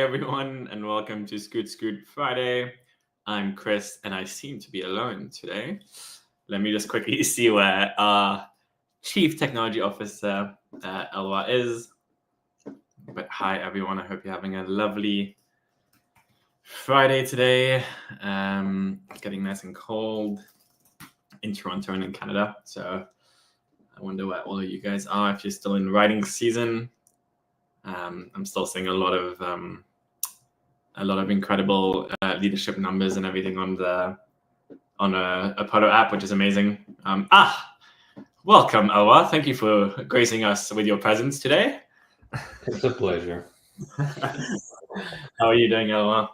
everyone, and welcome to Scoot Scoot Friday. I'm Chris, and I seem to be alone today. Let me just quickly see where our Chief Technology Officer, Elwa, is. But hi, everyone. I hope you're having a lovely Friday today. It's getting nice and cold in Toronto and in Canada. So I wonder where all of you guys are, if you're still in writing season. I'm still seeing a lot of incredible leadership numbers and everything on a Apollo app, which is amazing. Welcome, Elwa. Thank you for gracing us with your presence today. It's a pleasure. How are you doing, Elwa?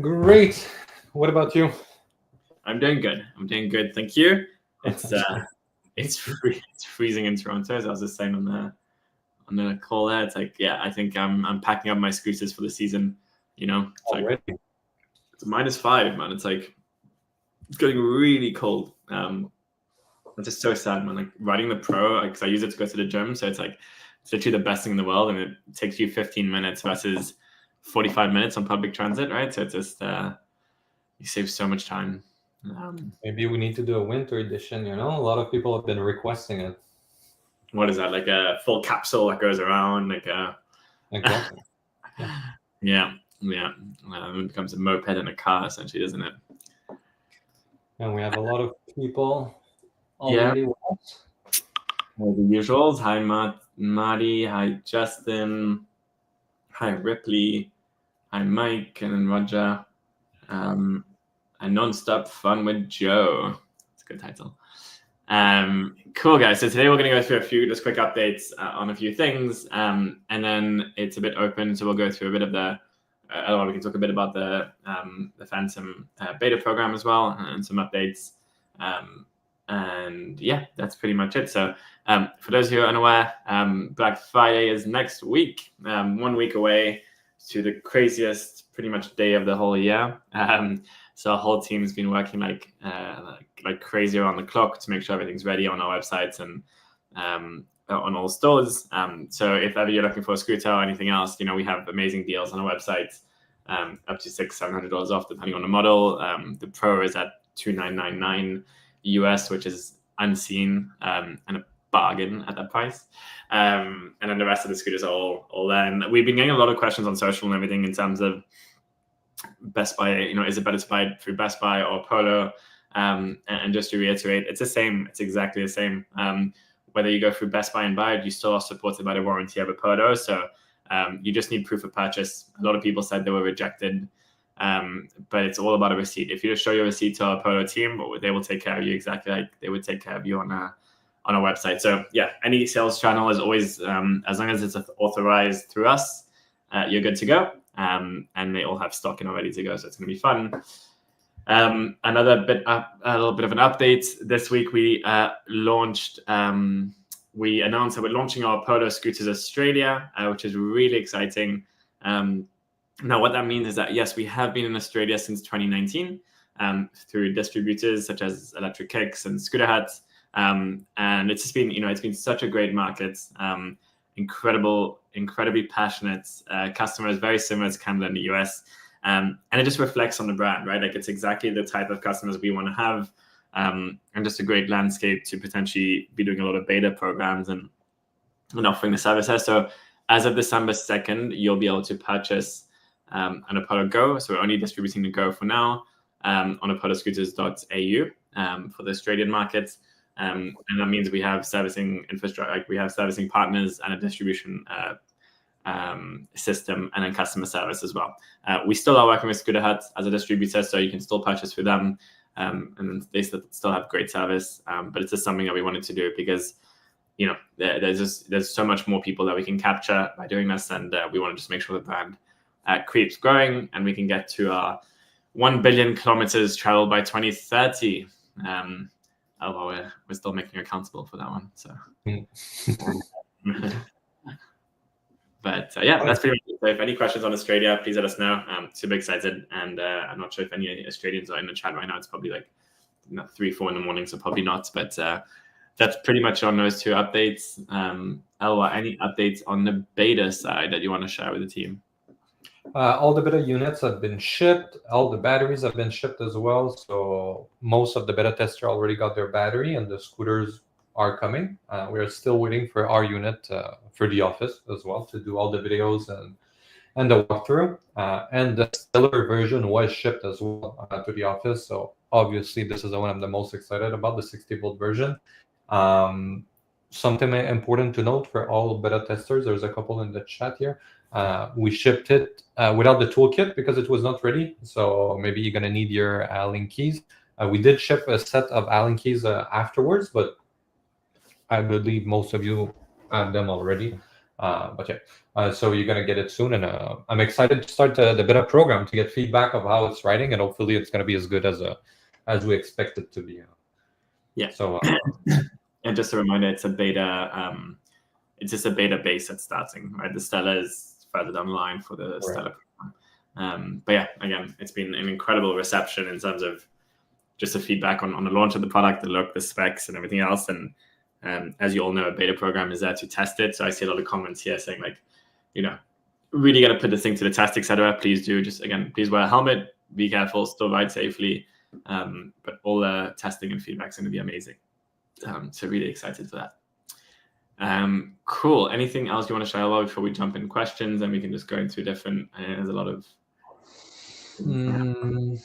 Great. What about you? I'm doing good. Thank you. It's freezing in Toronto, as I was just saying on the call there. It's like, yeah, I think I'm packing up my scooters for the season. You know, Already? It's -5, man. It's like it's getting really cold. It's just so sad, man. Like riding the Pro, because I use it to go to the gym, so it's like it's literally the best thing in the world, and it takes you 15 minutes versus 45 minutes on public transit, right? So it's just you save so much time. Maybe we need to do a winter edition. A lot of people have been requesting it. What is that? Like a full capsule that goes around, like a Exactly. yeah. It becomes a moped and a car, essentially, doesn't it? And we have a lot of people already with us. Well, the usuals. Hi, Marty. Hi, Justin. Hi, Ripley. Hi, Mike, and then Roger. And Non-Stop Fun with Joe. It's a good title. Cool, guys. So today we're going to go through a few just quick updates on a few things, and then it's a bit open, so we'll go through a bit of the. We can talk a bit about the Phantom beta program as well, and some updates. And yeah, that's pretty much it. So for those who are unaware, Black Friday is next week, 1 week away to the craziest pretty much day of the whole year. So our whole team's been working like crazy around the clock to make sure everything's ready on our websites and on all stores. So if ever you're looking for a scooter or anything else, we have amazing deals on our website, up to $600-700 off depending on the model. The Pro is at $2,999 US, which is unseen and a bargain at that price. And then the rest of the scooters are all there. And we've been getting a lot of questions on social and everything in terms of Best Buy. Is it better to buy it through Best Buy or Polo? And just to reiterate, it's the same. It's exactly the same. Whether you go through Best Buy and buy it, you still are supported by the warranty of a Polo. So you just need proof of purchase. A lot of people said they were rejected. But it's all about a receipt. If you just show your receipt to our Polo team, they will take care of you exactly like they would take care of you on a website. So yeah, any sales channel is always, as long as it's authorized through us, you're good to go. And they all have stock and are ready to go. So it's going to be fun. A little bit of an update. This week we announced that we're launching our Polo Scooters Australia, which is really exciting. Now, what that means is that, yes, we have been in Australia since 2019 through distributors such as Electric Kicks and Scooter Hut. And it's just been, it's been such a great market, incredibly passionate customers, very similar to Canada and the US. And it just reflects on the brand, right? Like it's exactly the type of customers we want to have, and just a great landscape to potentially be doing a lot of beta programs and offering the services. So as of December 2nd, you'll be able to purchase an Apollo Go. So we're only distributing the Go for now on apolloscooters.au for the Australian markets. And that means we have servicing infrastructure, like we have servicing partners and a distribution system, and then customer service as well. We still are working with Scooter Hut as a distributor, so you can still purchase through them, and they still have great service. But it's just something that we wanted to do because there's so much more people that we can capture by doing this, and we want to just make sure the brand keeps growing and we can get to our 1 billion kilometers traveled by 2030. Although we're still making accountable for that one. So, but yeah, that's pretty much it. So if any questions on Australia, please let us know. I'm super excited, and I'm not sure if any Australians are in the chat right now. It's probably like 3-4 in the morning, so probably not. But that's pretty much on those two updates. Elwha, any updates on the beta side that you want to share with the team? All the beta units have been shipped. All the batteries have been shipped as well. So most of the beta testers already got their battery, and the scooters are coming. We are still waiting for our unit for the office as well to do all the videos and the walkthrough. And the Stellar version was shipped as well to the office. So obviously, this is the one I'm the most excited about, the 60-volt version. Something important to note for all beta testers, there's a couple in the chat here. We shipped it without the toolkit because it was not ready. So maybe you're going to need your Allen keys. We did ship a set of Allen keys afterwards, but I believe most of you have them already. But yeah, so you're going to get it soon. And I'm excited to start the beta program to get feedback of how it's writing. And hopefully it's going to be as good as we expect it to be. Yeah. So, and just a reminder, it's a beta. It's just a beta base that's starting, right? The Stellar is further down the line for the Stellar program. But yeah, again, it's been an incredible reception in terms of just the feedback on the launch of the product, the look, the specs, and everything else. And as you all know, a beta program is there to test it. So I see a lot of comments here saying like, really got to put this thing to the test, etc. Please do. Just again, please wear a helmet, be careful, still ride safely. But all the testing and feedback is going to be amazing. So really excited for that. Cool. Anything else you want to share about before we jump in questions, and we can just go into different? There's a lot of. No,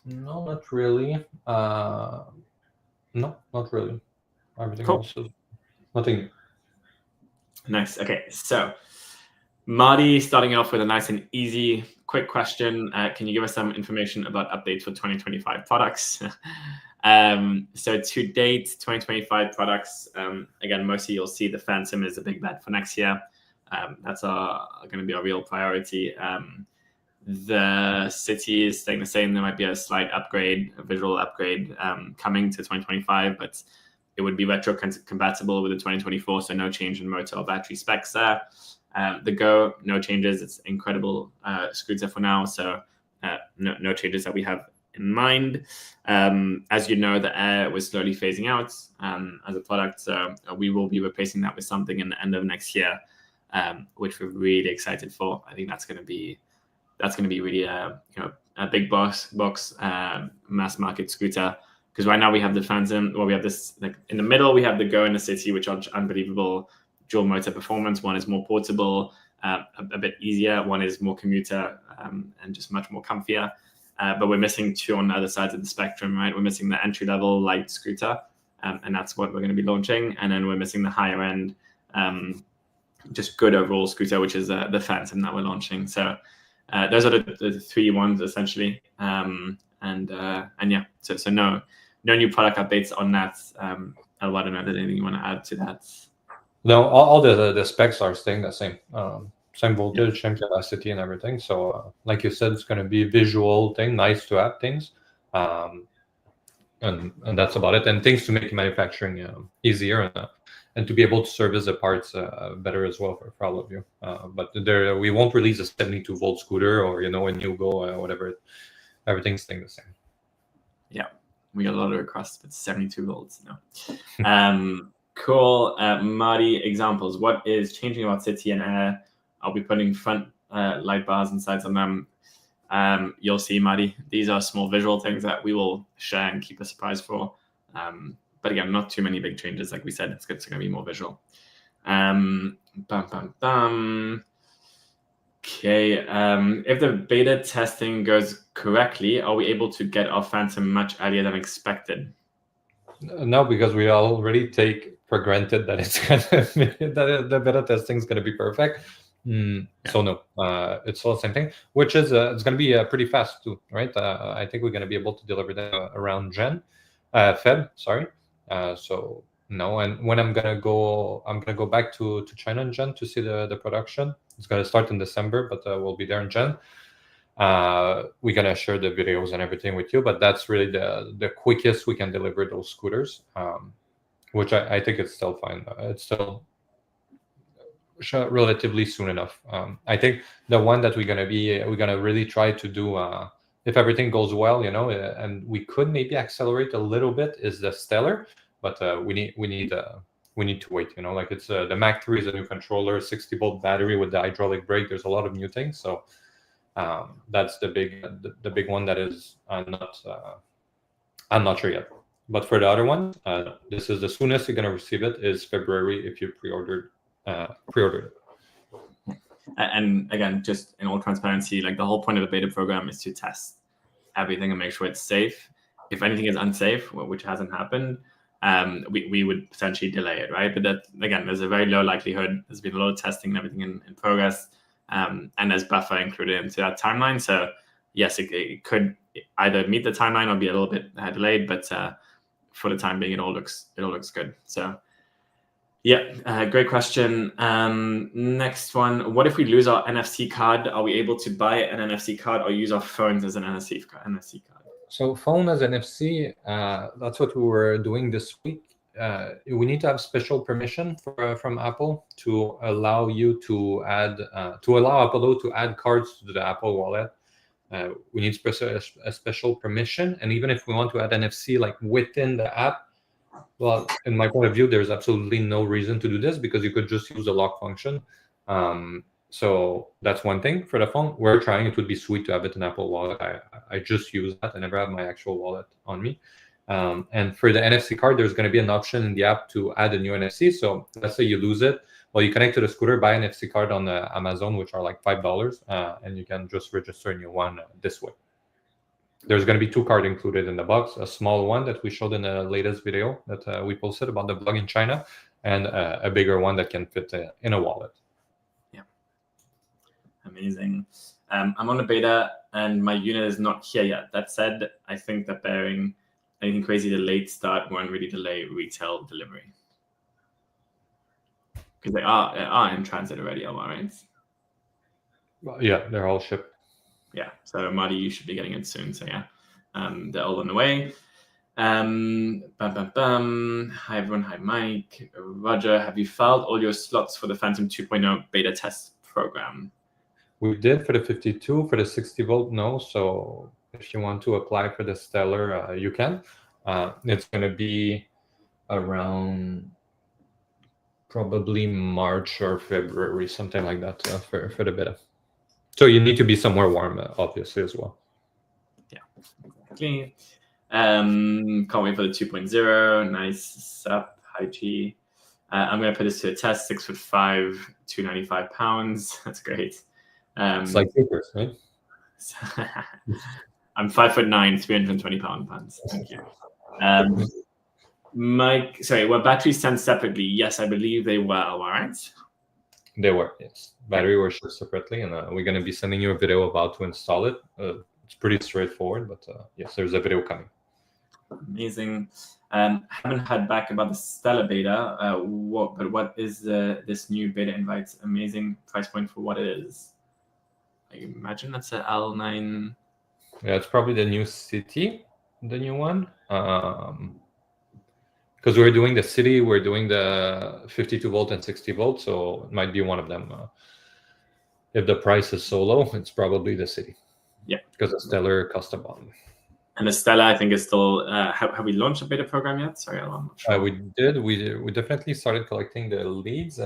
not really. No, not really. Everything Cool. else is nothing. Nice. Okay, so Marty, starting off with a nice and easy, quick question. Can you give us some information about updates for 2025 products? So to date, 2025 products, again, mostly you'll see the Phantom is a big bet for next year. That's going to be our real priority. The City is staying the same. There might be a slight upgrade, a visual upgrade coming to 2025, but it would be retro compatible with the 2024, so no change in motor or battery specs there. The Go, no changes. It's incredible scooter for now, so no changes that we have in mind. As you know, the Air was slowly phasing out as a product, so we will be replacing that with something in the end of next year, which we're really excited for. I think that's going to be really a big box mass market scooter, because right now we have the Phantom. Well, we have this like in the middle. We have the Go and the City, which are unbelievable dual motor performance. One is more portable, a bit easier. One is more commuter and just much more comfier. But we're missing two on the other sides of the spectrum, right? We're missing the entry-level light scooter, and that's what we're going to be launching. And then we're missing the higher end, just good overall scooter, which is the Phantom that we're launching. So those are the three ones essentially. And yeah, so no new product updates on that. I don't know if there's anything you want to add to that. No, all the specs are staying the same. Same voltage, same capacity, and everything. So, like you said, it's going to be a visual thing, nice to have things, and that's about it. And things to make manufacturing easier and to be able to service the parts better as well for all of you. But we won't release a 72-volt scooter or a new Go, whatever. Everything's staying the same. Yeah, we got a lot of requests, but 72 volts. No. Cool. Marty, examples. What is changing about City and Air? I'll be putting front light bars and sides on them. You'll see, Marty. These are small visual things that we will share and keep a surprise for. But again, not too many big changes. Like we said, it's going to be more visual. Okay. If the beta testing goes correctly, are we able to get our Phantom much earlier than expected? No, because we already take for granted that it's that the beta testing is going to be perfect. So no, it's all the same thing, which is it's going to be pretty fast too, right? I think we're going to be able to deliver that around Feb. Sorry. So no, and when I'm gonna go back to China in Jan to see the production. It's going to start in December, but we'll be there in Jan. We're going to share the videos and everything with you, but that's really the quickest we can deliver those scooters, which I think it's still fine. It's still relatively soon enough. I think the one that we're going to really try to do, if everything goes well, and we could maybe accelerate a little bit, is the Stellar, but we need to wait. Like it's the Mac 3 is a new controller, 60-volt battery with the hydraulic brake. There's a lot of new things, so that's the big one that is I'm not sure yet. But for the other one, this is the soonest you're gonna receive it is February if you pre-ordered it. And again, just in all transparency, like the whole point of the beta program is to test everything and make sure it's safe. If anything is unsafe, which hasn't happened, we would potentially delay it, right? But that, again, there's a very low likelihood. There's been a lot of testing and everything in progress, and there's buffer included into that timeline. So yes, it could either meet the timeline or be a little bit delayed, but for the time being, it all looks good. So yeah, great question. Next one, what if we lose our NFC card? Are we able to buy an NFC card or use our phones as an NFC card? So phone as NFC, that's what we were doing this week. We need to have special permission from Apple to allow you to allow Apollo to add cards to the Apple Wallet. We need a special permission, and even if we want to add NFC like within the app, well, in my point of view, there's absolutely no reason to do this because you could just use the lock function. So that's one thing for the phone. We're trying. It would be sweet to have it in Apple Wallet. I just use that. I never have my actual wallet on me. And for the NFC card, there's going to be an option in the app to add a new NFC. So let's say you lose it. Well, you connect to the scooter, buy an NFC card on Amazon, which are like $5, and you can just register a new one this way. There's going to be 2 cards included in the box, a small one that we showed in the latest video that we posted about the vlog in China, and a bigger one that can fit in a wallet. Yeah. Amazing. I'm on the beta, and my unit is not here yet. That said, I think that bearing anything crazy, the late start won't really delay retail delivery. Because they are in transit already, right? Well, yeah, they're all shipped. Yeah, so Marty, you should be getting it soon. So yeah, they're all on the way. Hi everyone. Hi Mike. Roger, have you filed all your slots for the Phantom 2.0 beta test program? We did for the 52. For the 60-volt, no. So if you want to apply for the Stellar, you can. It's going to be around probably March or February, something like that for the beta. So you need to be somewhere warm, obviously, as well. Yeah, exactly. Can't wait for the 2.0. Nice sup. Hi G. I'm going to put this to a test. 6'5", 295 pounds. That's great. It's like papers, right? I'm 5'9", 320 pounds. Thank you. Mike, sorry, were batteries sent separately? Yes, I believe they were. All right. They were, yes. Battery were shipped separately, and we're going to be sending you a video of how to install it. It's pretty straightforward, but yes, there's a video coming. Amazing. Haven't heard back about the Stellar beta. What is this new beta invite? Amazing price point for what it is. I imagine that's an L9. Yeah, it's probably the new City, the new one. Because we're doing the City, we're doing the 52-volt and 60-volt, so it might be one of them. If the price is so low, it's probably the City. Yeah. Because the Stellar cost a bomb. And the Stellar, I think, is still... have we launched a beta program yet? Sorry, I'm not sure. We did. We definitely started collecting the leads.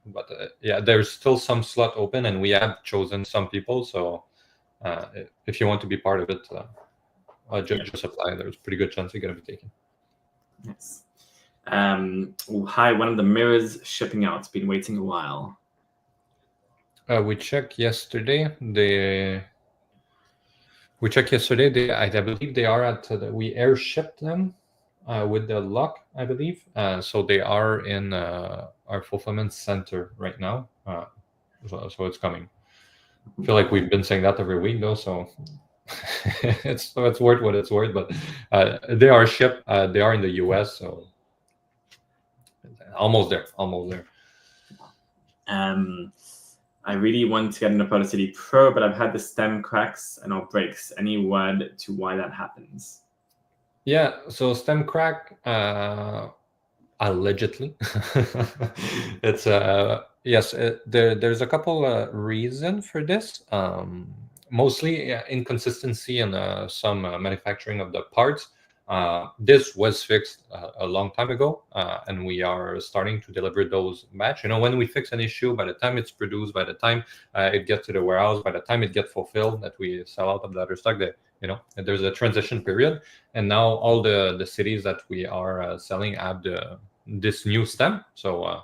But yeah, there's still some slot open, and we have chosen some people. So if you want to be part of it, just apply. There's a pretty good chance you're going to be taken. Yes. Hi, one of the mirrors shipping out. It's been waiting a while. We checked yesterday. I believe they are at. We air shipped them with the lock, I believe. So they are in our fulfillment center right now. So it's coming. I feel like we've been saying that every week, though. So it's worth what it's worth. But they are shipped. They are in the US, so almost there. I really want to get an Apollo City Pro, but I've had the stem cracks and or breaks. Any word to why that happens? Yeah, so stem crack, allegedly. It's yes. There's a couple reasons for this. Mostly inconsistency in some manufacturing of the parts. This was fixed a long time ago, and we are starting to deliver those batch. When we fix an issue, by the time it's produced, by the time it gets to the warehouse, by the time it gets fulfilled, that we sell out of the other stock, there's a transition period. And now all the cities that we are selling have this new stem. So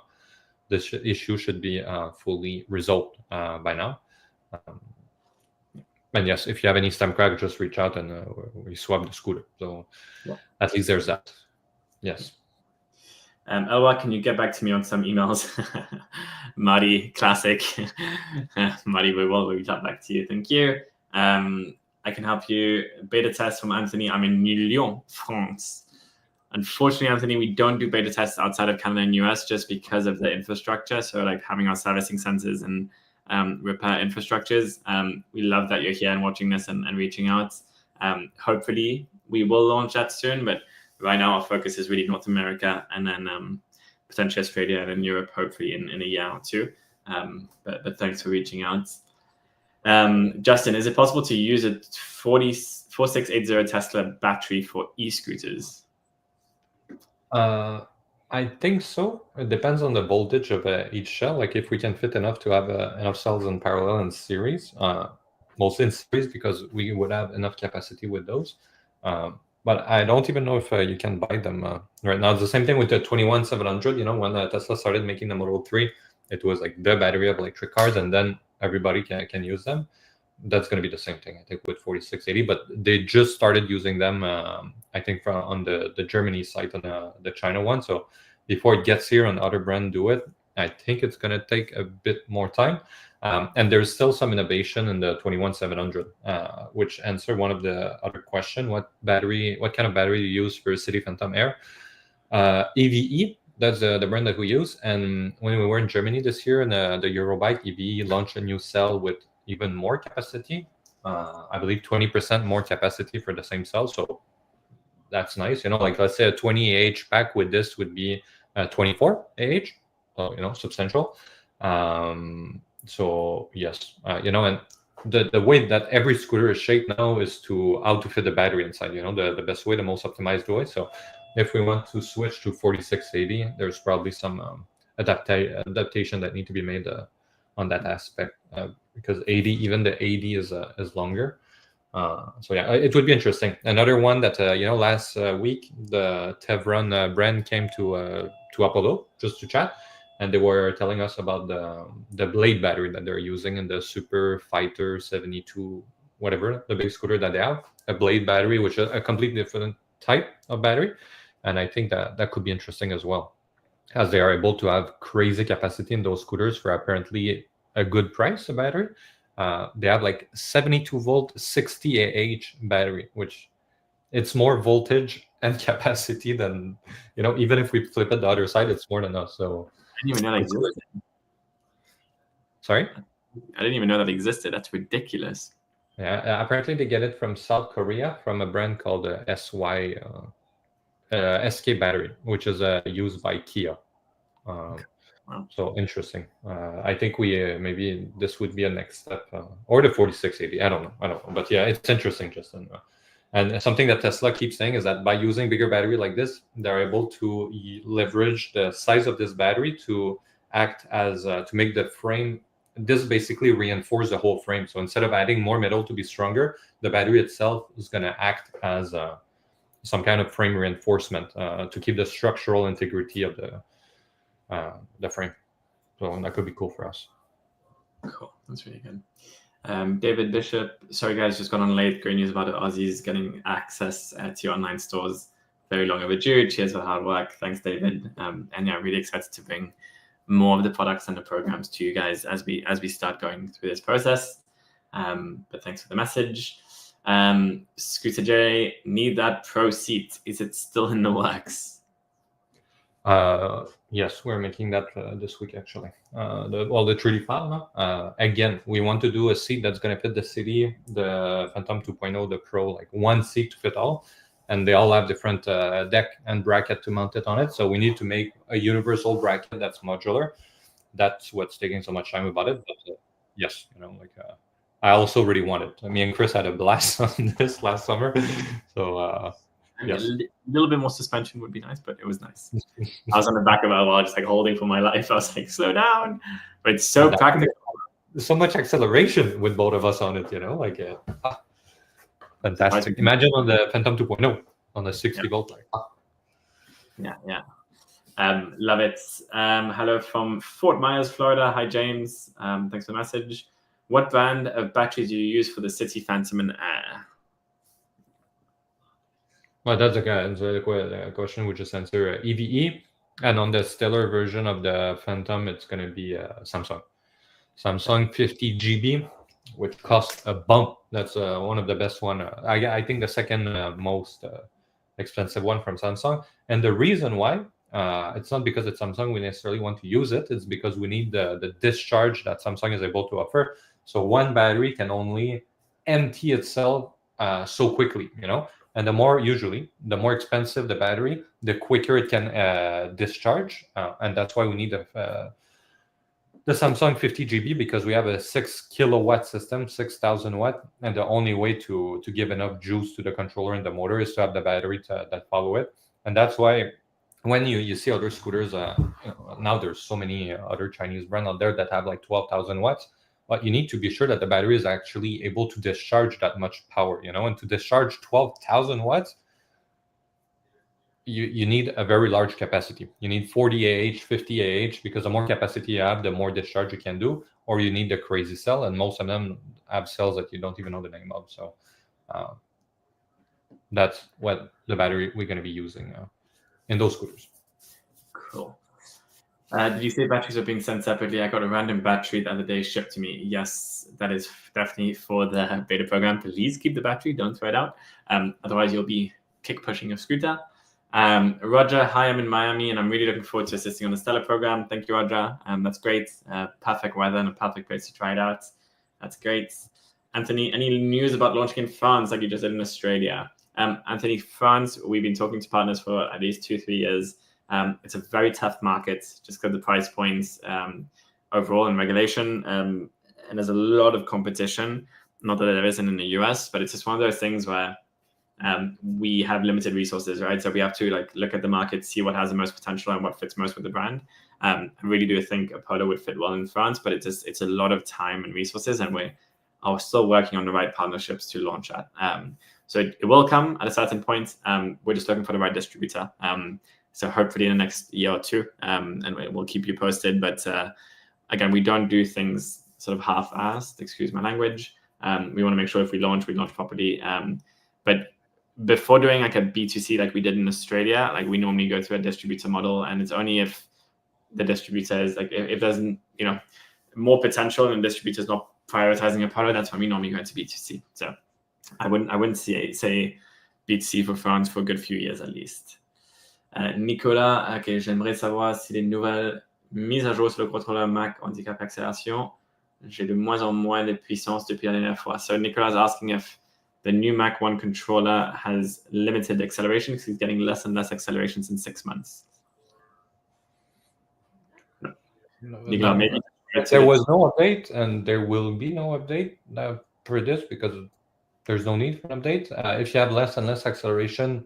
this issue should be fully resolved by now. And yes, if you have any stem crack, just reach out and we swap the scooter. So at least there's that. Yes. Elwha, can you get back to me on some emails? Marty, classic. Marty, we will get back to you. Thank you. I can help you. Beta test from Anthony. I'm in Lyon, France. Unfortunately, Anthony, we don't do beta tests outside of Canada and US just because of the infrastructure. So like having our servicing centers and repair infrastructures. We love that you're here and watching this and reaching out. Hopefully we will launch that soon, but right now our focus is really North America and then potentially Australia and then Europe, hopefully in a year or two. But thanks for reaching out. Justin, is it possible to use a 4680 Tesla battery for e-scooters? I think so. It depends on the voltage of each cell. Like if we can fit enough to have enough cells in parallel and series, mostly in series because we would have enough capacity with those. But I don't even know if you can buy them right now. It's the same thing with the 21700. When Tesla started making the Model 3, it was like the battery of electric cars, and then everybody can use them. That's going to be the same thing, I think, with 4680. But they just started using them, I think, on the Germany site and the China one. So before it gets here and other brands do it, I think it's going to take a bit more time. And there's still some innovation in the 21700, which answer one of the other question: what kind of battery you use for City Phantom Air? EVE. That's the brand that we use. And when we were in Germany this year in the Eurobike, EVE launched a new cell with even more capacity. I believe 20% more capacity for the same cell. So that's nice. Like let's say a 20 AH pack with this would be 24 AH. So, substantial. So yes, and the way that every scooter is shaped now is how to fit the battery inside. The best way, the most optimized way. So if we want to switch to 4680, there's probably some adaptation that need to be made on that aspect because even the 80 is longer. So yeah, it would be interesting. Another one that last week the Tevron brand came to Apollo just to chat, and they were telling us about the Blade battery that they're using in the Super Fighter 72, whatever the big scooter that they have. A Blade battery, which is a completely different type of battery, and I think that could be interesting as well, as they are able to have crazy capacity in those scooters for apparently a good price. A battery. They have like 72 volt 60 AH battery, which it's more voltage and capacity than even if we flip it the other side, it's more than us. So I didn't even know that existed. Sorry, I didn't even know that existed. That's ridiculous. Yeah, apparently they get it from South Korea from a brand called SK Battery, which is used by Kia. Wow. So interesting. I think we maybe this would be a next step, or the 4680. I don't know, but yeah, it's interesting, Justin. And something that Tesla keeps saying is that by using bigger battery like this, they're able to leverage the size of this battery to act as to make the frame. This basically reinforce the whole frame. So instead of adding more metal to be stronger, the battery itself is going to act as some kind of frame reinforcement to keep the structural integrity of the frame. So that could be cool for us. Cool, that's really good. David Bishop, sorry guys, just got on late. Great news about the Aussies getting access to your online stores. Very long overdue. Cheers for the hard work. Thanks, David. And yeah, really excited to bring more of the products and the programs to you guys as we start going through this process. But thanks for the message. Scooter J, need that Pro seat. Is it still in the works? Yes, we're making that this week actually. The 3D file now. Again, we want to do a seat that's going to fit the city, the Phantom 2.0, the Pro, like one seat to fit all, and they all have different deck and bracket to mount it on it. So we need to make a universal bracket that's modular. That's what's taking so much time about it. But yes, I also really want it. Me and Chris had a blast on this last summer. So A little bit more suspension would be nice, but it was nice. I was on the back of it while just like holding for my life. I was like, slow down. But it's so practical. So much acceleration with both of us on it, like fantastic. Imagine on the Phantom 2.0 on the 60 volt. Yeah. Love it. Hello from Fort Myers, Florida. Hi, James. Thanks for the message. What brand of batteries do you use for the City Phantom and Air? Well, that's a question we just answered. EVE, and on the Stellar version of the Phantom, it's going to be Samsung 50 GB, which costs a bump. That's one of the best one. I think the second most expensive one from Samsung. And the reason why, it's not because it's Samsung we necessarily want to use it. It's because we need the discharge that Samsung is able to offer. So one battery can only empty itself so quickly, And the more expensive the battery, the quicker it can discharge. And that's why we need the Samsung 50 GB, because we have a 6 kilowatt system, 6,000 watt, and the only way to give enough juice to the controller and the motor is to have the battery that follow it. And that's why when you see other scooters, now there's so many other Chinese brands out there that have like 12,000 watts, but you need to be sure that the battery is actually able to discharge that much power, and to discharge 12,000 watts, you need a very large capacity. You need 40 Ah, 50 Ah, because the more capacity you have, the more discharge you can do, or you need the crazy cell, and most of them have cells that you don't even know the name of. So that's what the battery we're going to be using in those scooters. Cool. Did you say batteries are being sent separately? I got a random battery the other day shipped to me. Yes, that is definitely for the beta program. Please keep the battery, don't throw it out. Otherwise, you'll be kick pushing your scooter. Roger, hi, I'm in Miami, and I'm really looking forward to assisting on the Stellar program. Thank you, Roger. That's great. Perfect weather and a perfect place to try it out. That's great. Anthony, any news about launching in France like you just did in Australia? Anthony, France, we've been talking to partners for at least 2-3 years. It's a very tough market just because of the price points overall and regulation. And there's a lot of competition. Not that there isn't in the US, but it's just one of those things where we have limited resources, right? So we have to look at the market, see what has the most potential and what fits most with the brand. I really do think Apollo would fit well in France, but it's a lot of time and resources, and we are still working on the right partnerships to launch at. So it will come at a certain point. We're just looking for the right distributor. So hopefully in the next year or two, and we'll keep you posted. But again, we don't do things sort of half-assed, excuse my language. We want to make sure if we launch properly. But before doing like a B2C like we did in Australia, like we normally go through a distributor model, and it's only if the distributor is like, if there's more potential and the distributor is not prioritizing Apollo, that's when we normally go into B2C. So I wouldn't say B2C for France for a good few years at least. Nicolas, okay, j'aimerais savoir si les nouvelles mises à jour sur le contrôleur Mac handicap accélération, j'ai de moins en moins de puissance depuis la dernière fois. So Nicolas is asking if the new Mac One controller has limited acceleration because he's getting less and less accelerations in 6 months. No. Nicolas, maybe there was no update, and there will be no update for this because there's no need for an update. If you have less and less acceleration,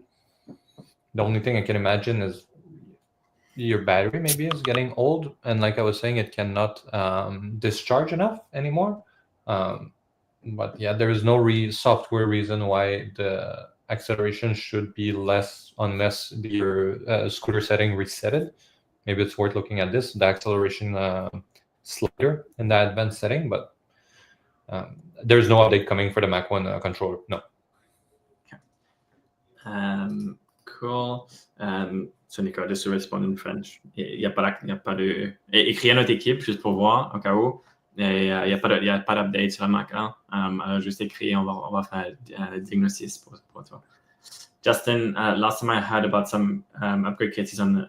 the only thing I can imagine is your battery maybe is getting old, and like I was saying, it cannot discharge enough anymore. But yeah, there is no software reason why the acceleration should be less unless your scooter setting resetted. Maybe it's worth looking at the acceleration slider in the advanced setting, but there's no update coming for the Mac One controller. No. Okay. Cool. So Nicolas, just to respond in French. Il y a pas de... Écris à notre équipe juste pour voir, au cas où. Il n'y a pas d'update sur la Mac 1. Alors juste écrit, on va faire un diagnostic pour toi. Justin, last time I heard about some upgrade kits on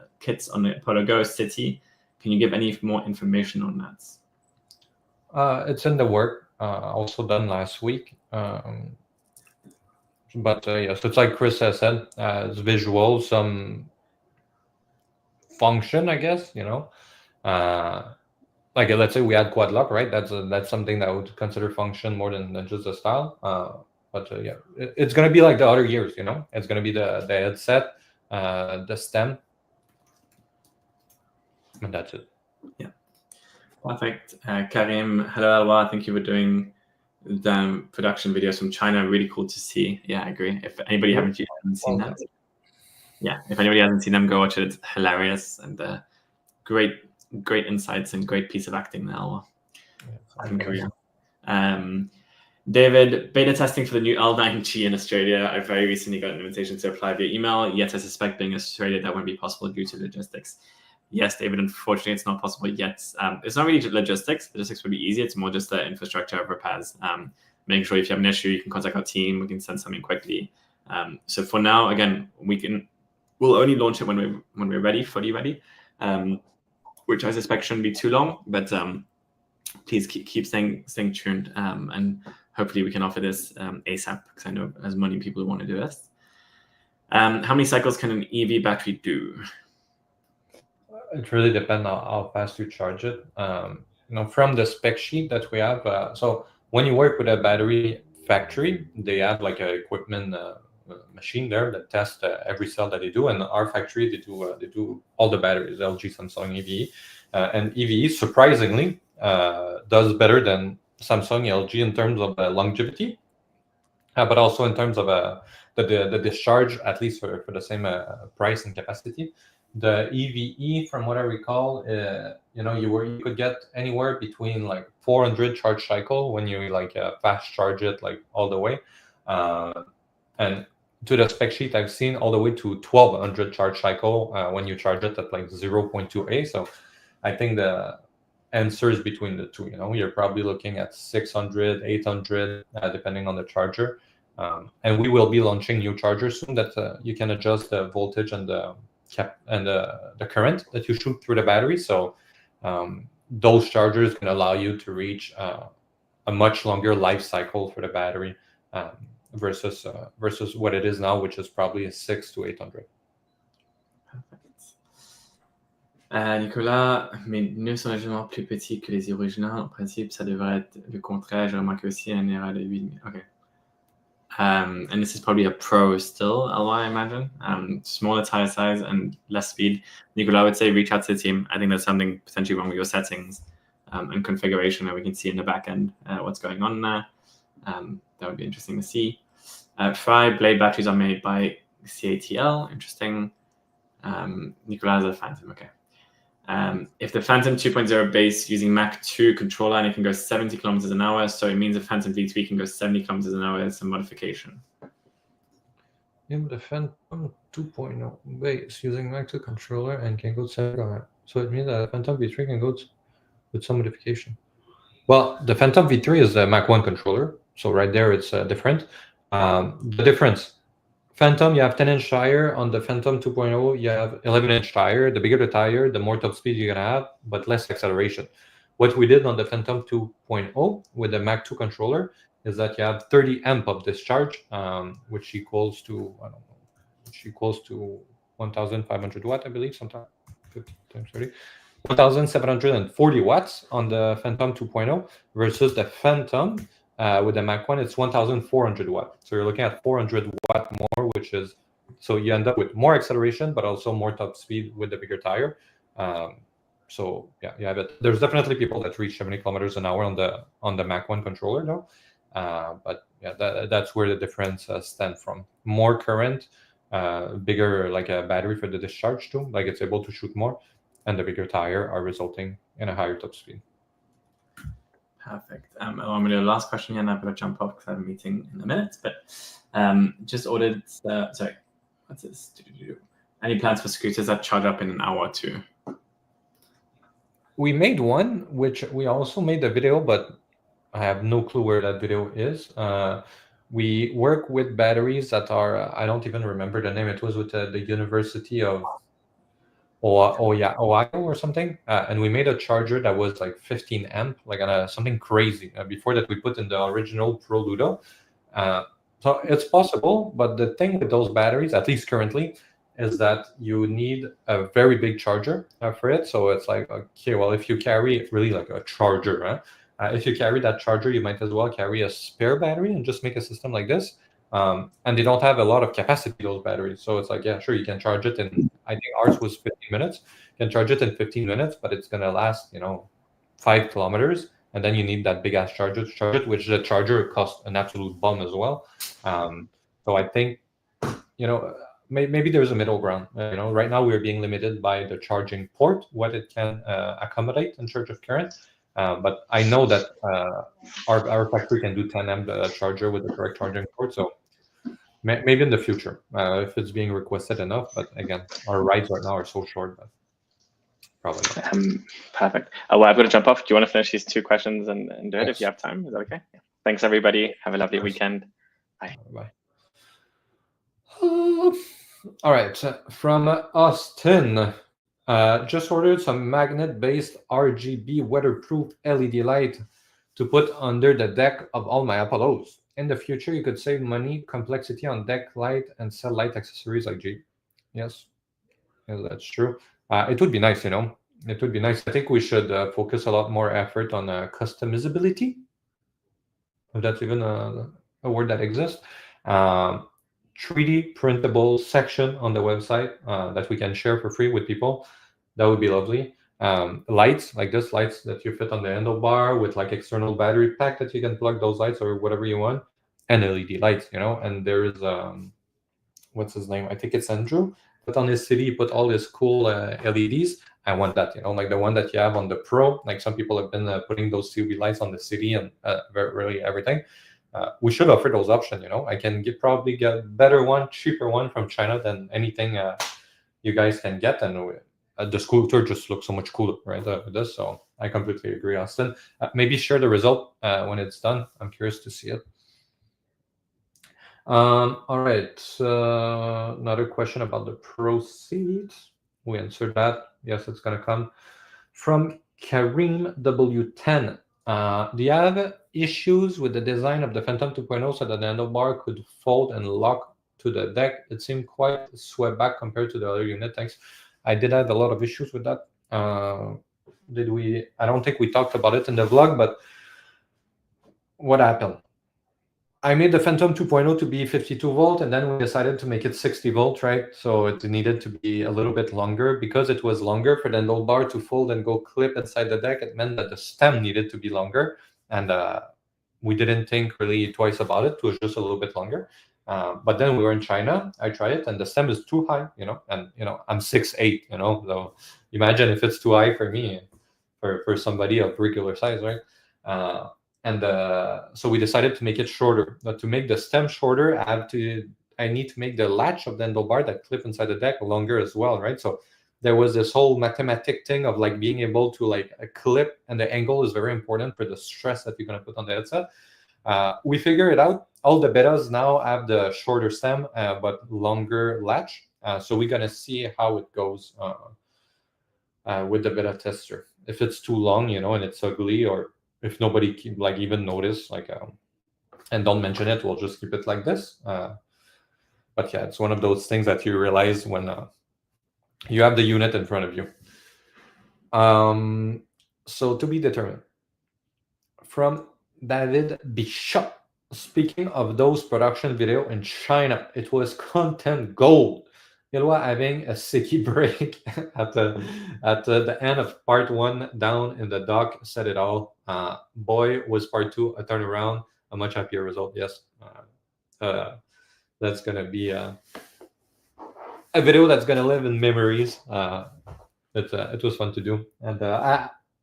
the Apollo Go City. Can you give any more information on that? It's in the work, also done last week. But yes, it's like Chris has said, it's visual, some function, I guess, like let's say we had quad lock, right? That's something that I would consider function more than just a style. But yeah, it's going to be like the other years, you know. It's going to be the headset, the stem, and that's it. Yeah, perfect. Karim, hello Alwa. Thank you for doing the production videos from China. Really cool to see. Yeah, I agree. If anybody hasn't seen that, yeah, if anybody hasn't seen them, go watch it. It's hilarious and great insights and great piece of acting now in Korea. David, beta testing for the new L9G in Australia. I very recently got an invitation to apply via email, yet I suspect being Australia that won't be possible due to logistics. Yes, David, unfortunately it's not possible yet. It's not really logistics. Logistics would be easy. It's more just the infrastructure of repairs. Making sure if you have an issue, you can contact our team. We can send something quickly. So for now, again, we'll only launch it when we're ready, fully ready, which I suspect shouldn't be too long. But please keep staying tuned, and hopefully we can offer this ASAP, because I know there's many people who want to do this. How many cycles can an EV battery do? It really depends on how fast you charge it. From the spec sheet that we have, so when you work with a battery factory, they have like an equipment machine there that tests every cell that they do. And our factory, they do all the batteries, LG, Samsung, EVE, and EVE surprisingly does better than Samsung, LG in terms of longevity, but also in terms of the discharge, at least for the same price and capacity. The EVE, from what I recall, you could get anywhere between like 400 charge cycle when you like fast charge it like all the way, and to the spec sheet I've seen all the way to 1200 charge cycle when you charge it at like 0.2A. So I think the answer is between the two. You're probably looking at 600, 800, depending on the charger. And we will be launching new chargers soon that you can adjust the voltage and the current that you shoot through the battery. So those chargers can allow you to reach a much longer life cycle for the battery versus what it is now, which is probably a 600 to 800. Nicolas, mes nœuds sont légèrement plus petits que les originaux. En principe, ça devrait être le contraire. J'ai remarqué aussi un erreur de 8. Okay. And this is probably a Pro still, I imagine. Smaller tire size and less speed. Nicolas, I would say reach out to the team. I think there's something potentially wrong with your settings and configuration, and we can see in the back end what's going on there. That would be interesting to see. Fry blade batteries are made by CATL. Interesting. Nicolas has a Phantom. Okay. If the Phantom 2.0 base using Mach 2 controller and it can go 70 kilometers an hour, so it means the Phantom V3 can go 70 kilometers an hour. It's a modification. Yeah, but the Phantom 2.0 base using Mach 2 controller and can go 70 kilometers. So it means that the Phantom V3 can go with some modification. Well, the Phantom V3 is a Mach 1 controller, so right there it's different. The difference. Phantom, you have 10-inch tire. On the Phantom 2.0, you have 11-inch tire. The bigger the tire, the more top speed you're going to have, but less acceleration. What we did on the Phantom 2.0 with the Mach 2 controller is that you have 30 amp of discharge, which equals to, 1,500 watt, I believe, sometimes 50 times 30. 1,740 watts on the Phantom 2.0 versus the Phantom with the Mach 1, it's 1,400 watt. So you're looking at 400 watt more, which is, so you end up with more acceleration, but also more top speed with the bigger tire. So yeah, you have it. There's definitely people that reach 70 kilometers an hour on the Mach 1 controller though. But yeah, that's where the difference stems from. More current, bigger like a battery for the discharge too, like it's able to shoot more, and the bigger tire are resulting in a higher top speed. Perfect. I'm going to do the last question here, and I've got to jump off because I have a meeting in a minute. But just ordered. Sorry, what's this? Any plans for scooters that charge up in an hour or two? We made one, which we also made a video, but I have no clue where that video is. We work with batteries that are, I don't even remember the name. It was with the University of Ohio or something. And we made a charger that was like 15 amp, like on something crazy. Before that, we put in the original Pro Ludo. So it's possible, but the thing with those batteries, at least currently, is that you need a very big charger for it. So it's like, okay, well, if you carry really like a charger, if you carry that charger, you might as well carry a spare battery and just make a system like this. And they don't have a lot of capacity, those batteries. So it's like, yeah, sure, you can charge it in, I think ours was 15 minutes. You can charge it in 15 minutes, but it's going to last, 5 kilometers. And then you need that big ass charger to charge it, which the charger costs an absolute bomb as well. So I think, maybe there's a middle ground. Right now we're being limited by the charging port, what it can accommodate in terms of current. But I know that our factory can do 10 amp charger with the correct charging port. So maybe in the future, if it's being requested enough. But again, our rides right now are so short, but probably not. Perfect. Well, I've got to jump off. Do you want to finish these 2 questions and do it if you have time? Is that okay? Yeah. Thanks, everybody. Have a lovely weekend. Bye. Bye. All right. From Austin. Just ordered some magnet-based RGB weatherproof LED light to put under the deck of all my Apollos. In the future, you could save money, complexity on deck light, and sell light accessories like Jeep. Yes, that's true. It would be nice, It would be nice. I think we should focus a lot more effort on customizability, if that's even a word that exists. 3D printable section on the website that we can share for free with people. That would be lovely. Lights like this, lights that you fit on the handlebar with like external battery pack that you can plug those lights or whatever you want, and LED lights, And there is what's his name? I think it's Andrew. But on his city, he put all his cool LEDs. I want that, like the one that you have on the Pro. Like some people have been putting those CB lights on the city and really everything. We should offer those options, I can probably get better one, cheaper one from China than anything you guys can get. And the scooter just looks so much cooler, right, with this. So I completely agree, Austin. Maybe share the result when it's done. I'm curious to see it. All right. Another question about the proceeds. We answered that. Yes, it's going to come. From Kareem W10. Do you have issues with the design of the Phantom 2.0 so that the handlebar could fold and lock to the deck? It seemed quite swept back compared to the other unit. Thanks. I did have a lot of issues with that. Did we? I don't think we talked about it in the vlog, but what happened? I made the Phantom 2.0 to be 52 volt, and then we decided to make it 60 volt, right? So it needed to be a little bit longer. Because it was longer for the handlebar to fold and go clip inside the deck, it meant that the stem needed to be longer. And we didn't think really twice about it. It was just a little bit longer. But then we were in China. I tried it, and the stem is too high, and, I'm 6'8", So imagine if it's too high for me, for somebody of regular size, right? So we decided to make it shorter. But to make the stem shorter, I need to make the latch of the handlebar that clip inside the deck longer as well, right? So there was this whole mathematic thing of like being able to like a clip, and the angle is very important for the stress that you're going to put on the headset. We figure it out. All the betas now have the shorter stem, but longer latch. So we're going to see how it goes with the beta tester. If it's too long, and it's ugly, or if nobody even notice, and don't mention it, we'll just keep it like this. But yeah, it's one of those things that you realize when you have the unit in front of you. So to be determined. From David Bishop. Speaking of those production video in China, it was content gold. Yelwa having a sicky break at the end of part 1 down in the dock said it all. Boy, was part 2 a turnaround, a much happier result. Yes, that's gonna be a video that's gonna live in memories. It was fun to do, and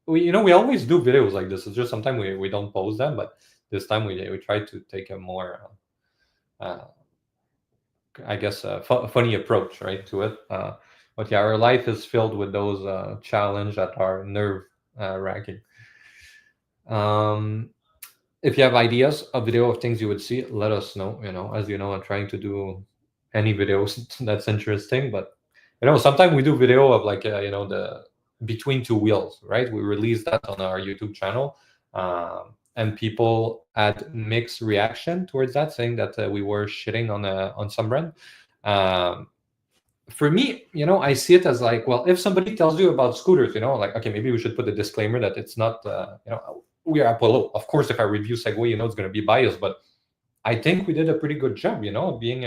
we always do videos like this. It's just sometimes we don't post them, but this time we try to take a more I guess a funny approach, right, to it. But yeah, our life is filled with those challenges that are nerve wracking. If you have ideas of video of things you would see, let us know. As you know, I'm trying to do any videos that's interesting, but sometimes we do video of like the between two wheels, right? We release that on our YouTube channel, and people had mixed reaction towards that, saying that we were shitting on some brand. For me, I see it as like, well, if somebody tells you about scooters, like, okay, maybe we should put a disclaimer that it's not, we are Apollo. Of course, if I review Segway, it's going to be biased, but I think we did a pretty good job, being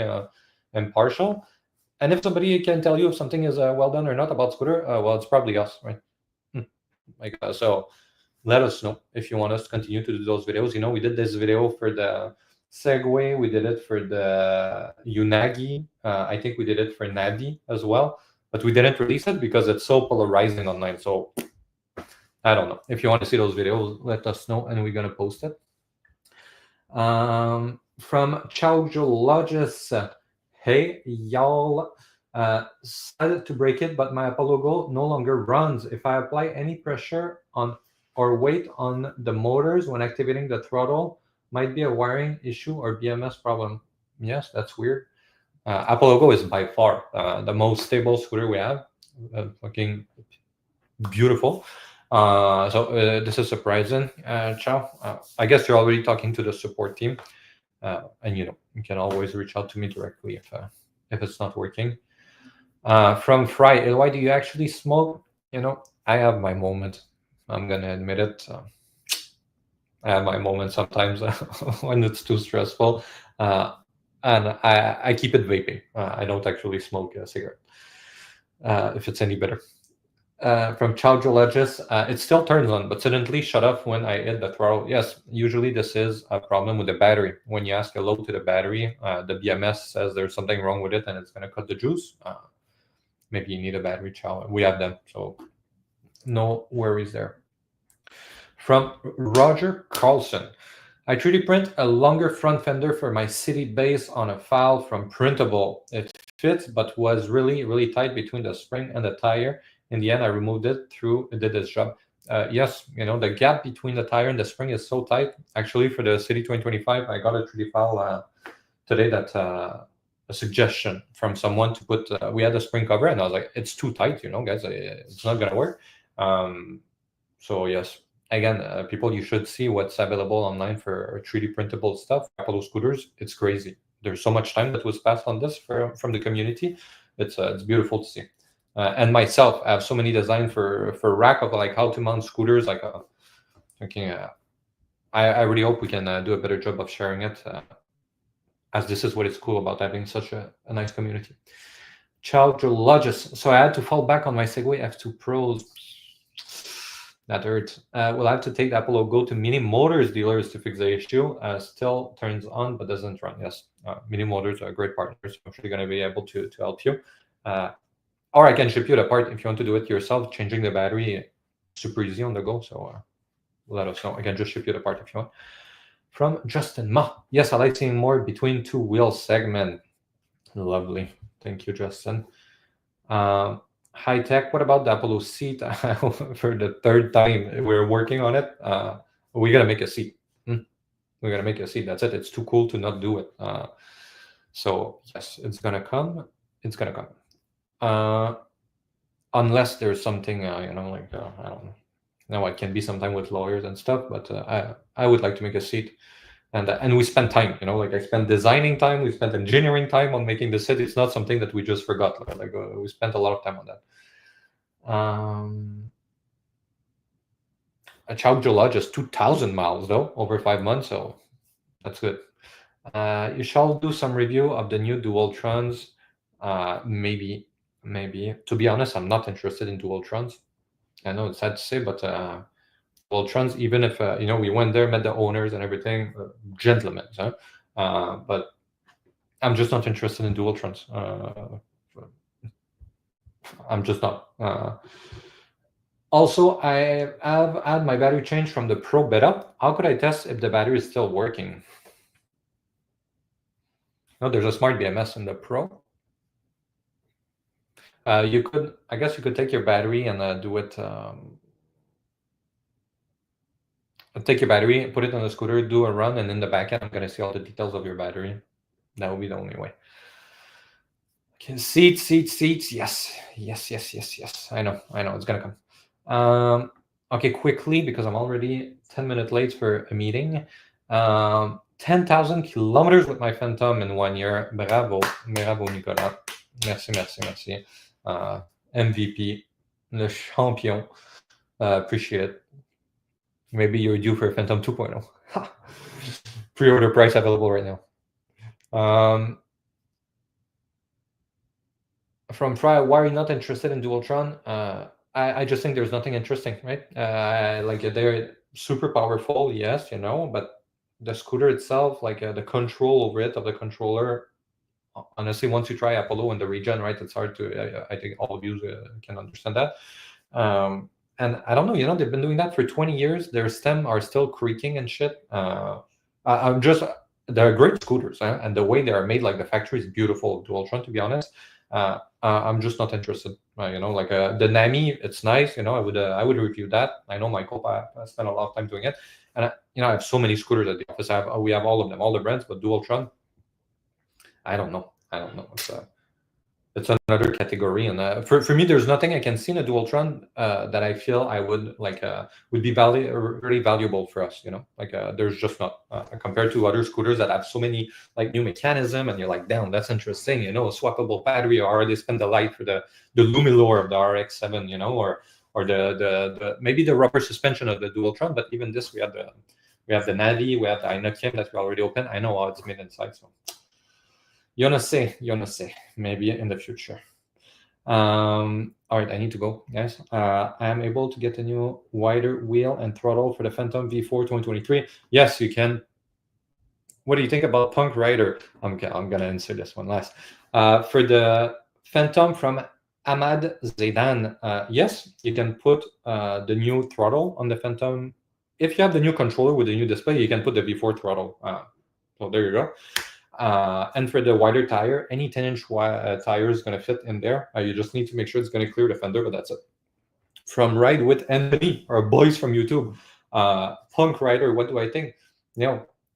impartial. And if somebody can tell you if something is well done or not about scooter, well, it's probably us, right? So let us know if you want us to continue to do those videos. We did this video for the Segway. We did it for the Unagi. I think we did it for Navi as well. But we didn't release it because it's so polarizing online. So I don't know. If you want to see those videos, let us know, and we're going to post it. From Chaujologis, hey, y'all. Decided to break it, but my Apollo Go no longer runs. If I apply any pressure on or weight on the motors when activating the throttle, might be a wiring issue or BMS problem. Yes, that's weird. Apollo Go is by far the most stable scooter we have. Looking beautiful. So this is surprising, Chow. I guess you're already talking to the support team, and you can always reach out to me directly if it's not working. From Fry, why do you actually smoke? I have my moment. I'm gonna admit it. I have my moment sometimes when it's too stressful, and I keep it vaping. I don't actually smoke a cigarette. If it's any better. From Chaujologis, it still turns on, but suddenly shut off when I hit the throttle. Yes, usually this is a problem with the battery. When you ask a load to the battery, the BMS says there's something wrong with it and it's going to cut the juice. Maybe you need a battery, Chow. We have them, so no worries there. From Roger Carlson, I 3D print a longer front fender for my city base on a file from Printable. It fits, but was really, really tight between the spring and the tire. In the end, I removed it it did its job. Yes, the gap between the tire and the spring is so tight. Actually, for the City 2025, I got a 3D file today that a suggestion from someone to put, we had a spring cover, and I was like, it's too tight, guys, it's not going to work. So yes, again, people, you should see what's available online for 3D printable stuff. Apollo scooters, it's crazy. There's so much time that was passed on this from the community. It's beautiful to see. And myself, I have so many designs for rack of like how to mount scooters. Like thinking, I really hope we can do a better job of sharing it, as this is what is cool about having such a nice community. Chaujologis. So I had to fall back on my Segway F2 Pros. That hurt. We'll have to take the Apollo Go to Mini Motors dealers to fix the issue. Still turns on but doesn't run. Yes, Mini Motors are great partners. I'm sure they're going to be able to help you. Or I can ship you the part if you want to do it yourself. Changing the battery, super easy on the go. So let us know. I can just ship you the part if you want. From Justin Ma. Yes, I like seeing more between two wheel segment. Lovely. Thank you, Justin. High tech. What about the Apollo seat? For the third time, we're working on it. We gotta make a seat. We gotta make a seat. That's it. It's too cool to not do it. So yes, it's gonna come. It's gonna come. Unless there's something, like I don't know. Now it can be sometime with lawyers and stuff, but I would like to make a seat, and we spend time, like I spent designing time, we spent engineering time on making the seat. It's not something that we just forgot. Like we spent a lot of time on that. A Chaujologis just 2,000 miles though, over 5 months, so that's good. You shall do some review of the new Dualtrons. Maybe. To be honest, I'm not interested in Dualtrons. I know it's sad to say, but Dualtrons, even if we went there, met the owners and everything, gentlemen, but I'm just not interested in Dualtrons. I'm just not. Also, I have had my battery changed from the Pro Beta. How could I test if the battery is still working? No, there's a smart BMS in the Pro. I guess you could take your battery and do it. Take your battery, put it on the scooter, do a run, and in the back end, I'm going to see all the details of your battery. That would be the only way. Okay, seats. Yes. I know. It's going to come. Okay, quickly, because I'm already 10 minutes late for a meeting. 10,000 kilometers with my Phantom in 1 year. Bravo, Nicolas. Merci. MVP, le champion. Appreciate it. Maybe you're due for a Phantom 2.0. Pre-order price available right now. From Fry, why are you not interested in Dualtron? I just think there's nothing interesting, right? Like they're super powerful, yes, but the scooter itself, like the control over it of the controller, honestly, once you try Apollo in the region, right, it's hard to. I think all of you can understand that. And I don't know, they've been doing that for 20 years. Their stem are still creaking and shit. They're great scooters, and the way they are made, like the factory is beautiful. Dualtron, to be honest. I'm just not interested. Like the Nami, it's nice. I would review that. I know Michael I spent a lot of time doing it, and I have so many scooters at the office. We have all of them, all the brands, but Dualtron, I don't know. It's another category, and for me, there's nothing I can see in a Dualtron that I feel I would like would be really valuable for us. There's just not compared to other scooters that have so many like new mechanism, and you're like, damn, that's interesting. A swappable battery, or they spend the light for the Lumilore of the RX-7, or the maybe the rubber suspension of the Dualtron. But even this, we have the Navi, we have the Inokim that we already opened. I know how it's made inside, so. You wanna say, maybe in the future. All right, I need to go, guys. I am able to get a new wider wheel and throttle for the Phantom V4 2023. Yes, you can. What do you think about Punk Rider? I'm gonna answer this one last. For the Phantom from Ahmad Zaidan, yes, you can put the new throttle on the Phantom. If you have the new controller with the new display, you can put the V4 throttle. So there you go. And for the wider tire, any 10-inch tire is going to fit in there. You just need to make sure it's going to clear the fender, but that's it. From Ride with Anthony, our boys from YouTube, Punk Rider, what do I think?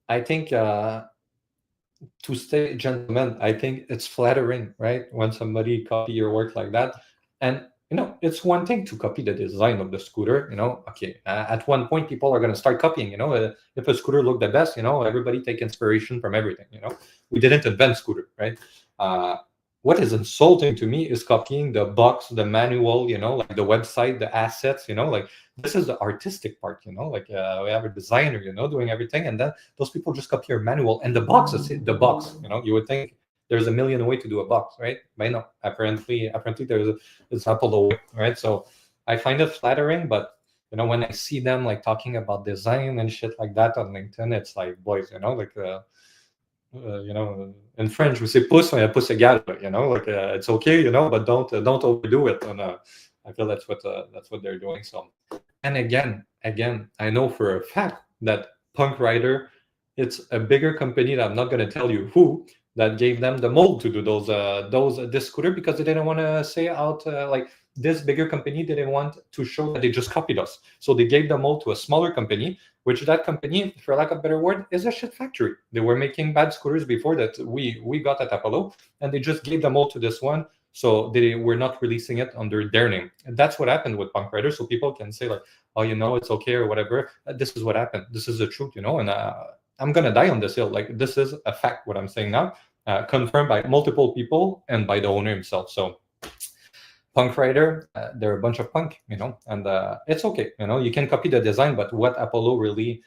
I think to stay gentleman, I think it's flattering, right? When somebody copy your work like that. And it's one thing to copy the design of the scooter. Okay, at one point people are going to start copying. If a scooter looked the best, everybody take inspiration from everything. We didn't invent scooter, right? What is insulting to me is copying the box, the manual, like the website, the assets. Like this is the artistic part. Like we have a designer, doing everything, and then those people just copy your manual and the box is the box. You would think there's a million ways to do a box, right? But no, apparently it's Apple way, right? So I find it flattering, but when I see them like talking about design and shit like that on LinkedIn, it's like, boys, like in French we say pouce égal, like it's okay, but don't overdo it. And I feel that's what they're doing. So, and again, I know for a fact that Punk Rider, it's a bigger company that I'm not going to tell you who, that gave them the mold to do this scooter, because they didn't want to say out like this bigger company didn't want to show that they just copied us. So they gave the mold to a smaller company, which that company, for lack of a better word, is a shit factory. They were making bad scooters before that we got at Apollo, and they just gave the mold to this one. So they were not releasing it under their name. And that's what happened with Punk Rider. So people can say like, oh, it's okay or whatever. This is what happened. This is the truth, and I'm going to die on this hill. Like, this is a fact, what I'm saying now, confirmed by multiple people and by the owner himself. So Punk Rider, they're a bunch of punk, and it's okay. You can copy the design, but what Apollo really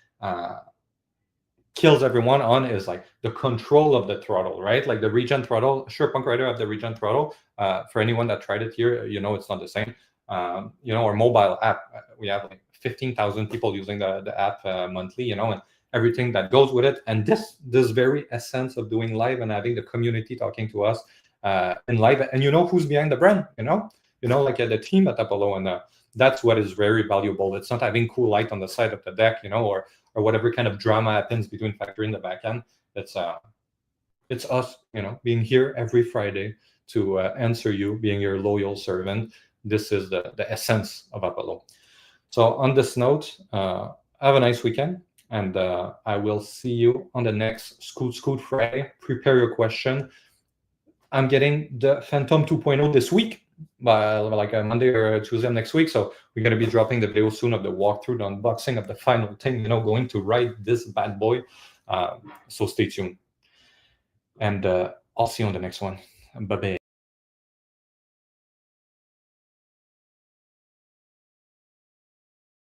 kills everyone on is like the control of the throttle, right? Like the regen throttle. Sure, Punk Rider have the regen throttle. For anyone that tried it here, it's not the same. Our mobile app, we have like 15,000 people using the app monthly, and everything that goes with it. And this very essence of doing live and having the community talking to us in live, and who's behind the brand, like the team at Apollo, and that's what is very valuable. It's not having cool light on the side of the deck, or whatever kind of drama happens between factory and the back end. It's us, being here every Friday to answer you, being your loyal servant. This is the essence of Apollo. So on this note, have a nice weekend, and I will see you on the next Scoot Friday. Prepare your question. I'm getting the Phantom 2.0 this week, by like a Monday or Tuesday next week. So we're going to be dropping the video soon of the walkthrough, the unboxing of the final thing, going to ride this bad boy. So stay tuned. And I'll see you on the next one. Bye-bye.